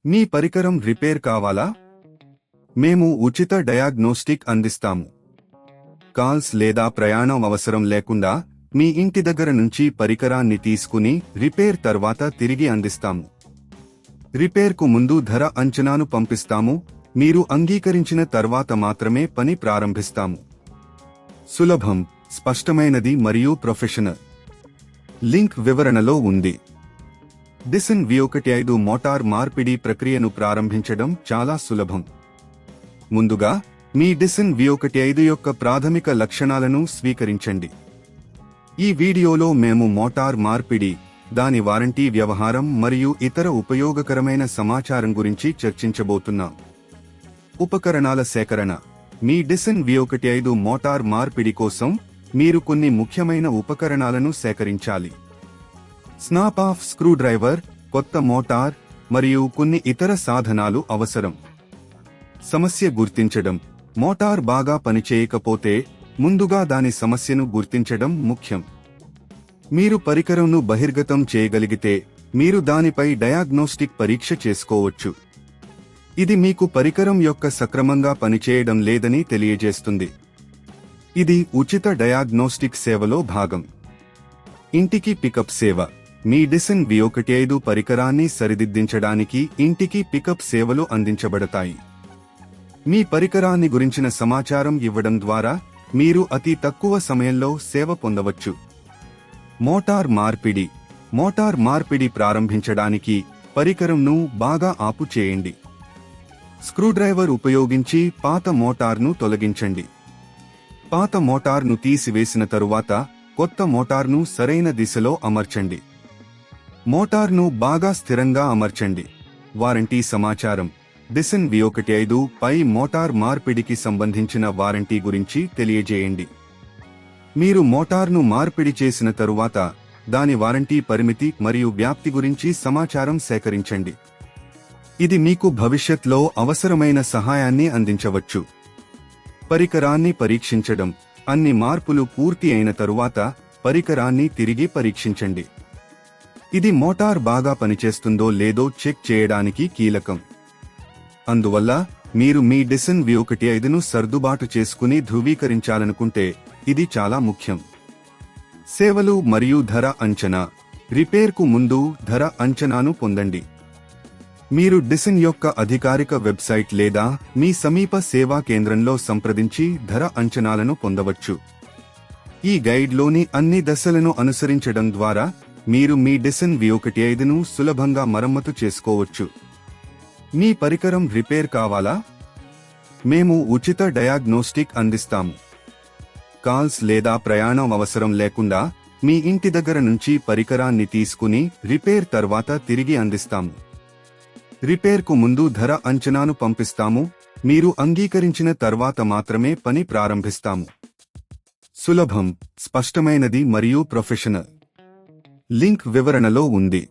మీ పరికరం రిపేర్ కావాలా? మేము ఉచిత డయాగ్నోస్టిక్ అందిస్తాము. కాల్స్ లేదా ప్రయాణం అవసరం లేకుండా మీ ఇంటి దగ్గర నుంచి పరికరాన్ని తీసుకుని రిపేర్ తర్వాత తిరిగి అందిస్తాము. రిపేర్కు ముందు ధర అంచనాను పంపిస్తాము. మీరు అంగీకరించిన తర్వాత మాత్రమే పని ప్రారంభిస్తాము. సులభం, స్పష్టమైనది మరియు ప్రొఫెషనల్. లింక్ వివరణలో ఉంది. డిసన్ V15 మోటార్ మార్పిడి ప్రక్రియను ప్రారంభించడం చాలా సులభం. ముందుగా మీ డిసన్ V15 యొక్క ప్రాథమిక లక్షణాలను స్వీకరించండి. ఈ వీడియోలో మేము మోటార్ మార్పిడి, దాని వారంటీ వ్యవహారం మరియు ఇతర ఉపయోగకరమైన సమాచారం గురించి చర్చించబోతున్నాం. ఉపకరణాల సేకరణ. మీ డిసన్ V15 మోటార్ మార్పిడి కోసం మీరు కొన్ని ముఖ్యమైన ఉపకరణాలను సేకరించాలి. స్నాప్ ఆఫ్ స్క్రూడ్రైవర్, కొత్త మోటార్ మరియు కొన్ని ఇతర సాధనాలు అవసరం. సమస్య గుర్తించడం. మోటార్ బాగా పనిచేయకపోతే ముందుగా దాని సమస్యను గుర్తించడం ముఖ్యం. మీరు పరికరంను బహిర్గతం చేయగలిగితే మీరు దానిపై డయాగ్నోస్టిక్ పరీక్ష చేసుకోవచ్చు. ఇది మీకు పరికరం యొక్క సక్రమంగా పనిచేయడం లేదని తెలియజేస్తుంది. ఇది ఉచిత డయాగ్నోస్టిక్ సేవలో భాగం. ఇంటికి పికప్ సేవ. మీ డిసన్ V15 పరికరాన్ని సరిదిద్దించడానికి ఇంటికి పికప్ సేవలు అందించబడతాయి. మీ పరికరాన్ని గురించిన సమాచారం ఇవ్వడం ద్వారా మీరు అతి తక్కువ సమయంలో సేవ పొందవచ్చు. మోటార్ మార్పిడి. మోటార్ మార్పిడి ప్రారంభించడానికి పరికరంను బాగా ఆపు చేయండి. స్క్రూడ్రైవర్ ఉపయోగించి పాత మోటార్ను తొలగించండి. పాత మోటార్ను తీసివేసిన తరువాత కొత్త మోటార్ను సరైన దిశలో అమర్చండి. మోటార్ను బాగా స్థిరంగా అమర్చండి. వారంటీ సమాచారం. డిసన్ V15 పై మోటార్ మార్పిడికి సంబంధించిన వారంటీ గురించి తెలియజేయండి. మీరు మోటార్ను మార్పిడి చేసిన తరువాత దాని వారంటీ పరిమితి మరియు వ్యాప్తి గురించి సమాచారం సేకరించండి. ఇది మీకు భవిష్యత్లో అవసరమైన సహాయాన్ని అందించవచ్చు. పరికరాన్ని పరీక్షించడం. అన్ని మార్పులు పూర్తి అయిన తరువాత పరికరాన్ని తిరిగి పరీక్షించండి. ఇది మోటార్ బాగా పనిచేస్తుందో లేదో చెక్ చేయడానికి కీలకం. అందువల్ల మీరు మీ డిసన్ V15ను సర్దుబాటు చేసుకుని ధృవీకరించాలనుకుంటే ఇది చాలా ముఖ్యం. సేవలు మరియు ధర అంచనా. రిపేర్కు ముందు ధర అంచనాను పొందండి. మీరు డిసన్ యొక్క అధికారిక వెబ్సైట్ లేదా మీ సమీప సేవా కేంద్రంలో సంప్రదించి ధర అంచనాలను పొందవచ్చు. ఈ గైడ్లోని అన్ని దశలను అనుసరించడం ద్వారా మీరు మీ డిసన్ V15ను సులభంగా మరమ్మతు చేసుకోవచ్చు. మీ పరికరం రిపేర్ కావాలా? మేము ఉచిత డయాగ్నోస్టిక్ అందిస్తాము. కాల్స్ లేదా ప్రయాణం అవసరం లేకుండా మీ ఇంటి దగ్గర నుంచి పరికరాన్ని తీసుకుని రిపేర్ తర్వాత తిరిగి అందిస్తాము. రిపేర్కు ముందు ధర అంచనాను పంపిస్తాము. మీరు అంగీకరించిన తర్వాత మాత్రమే పని ప్రారంభిస్తాము. సులభం, స్పష్టమైనది మరియు ప్రొఫెషనల్. లింక్ వివరణలో ఉంది.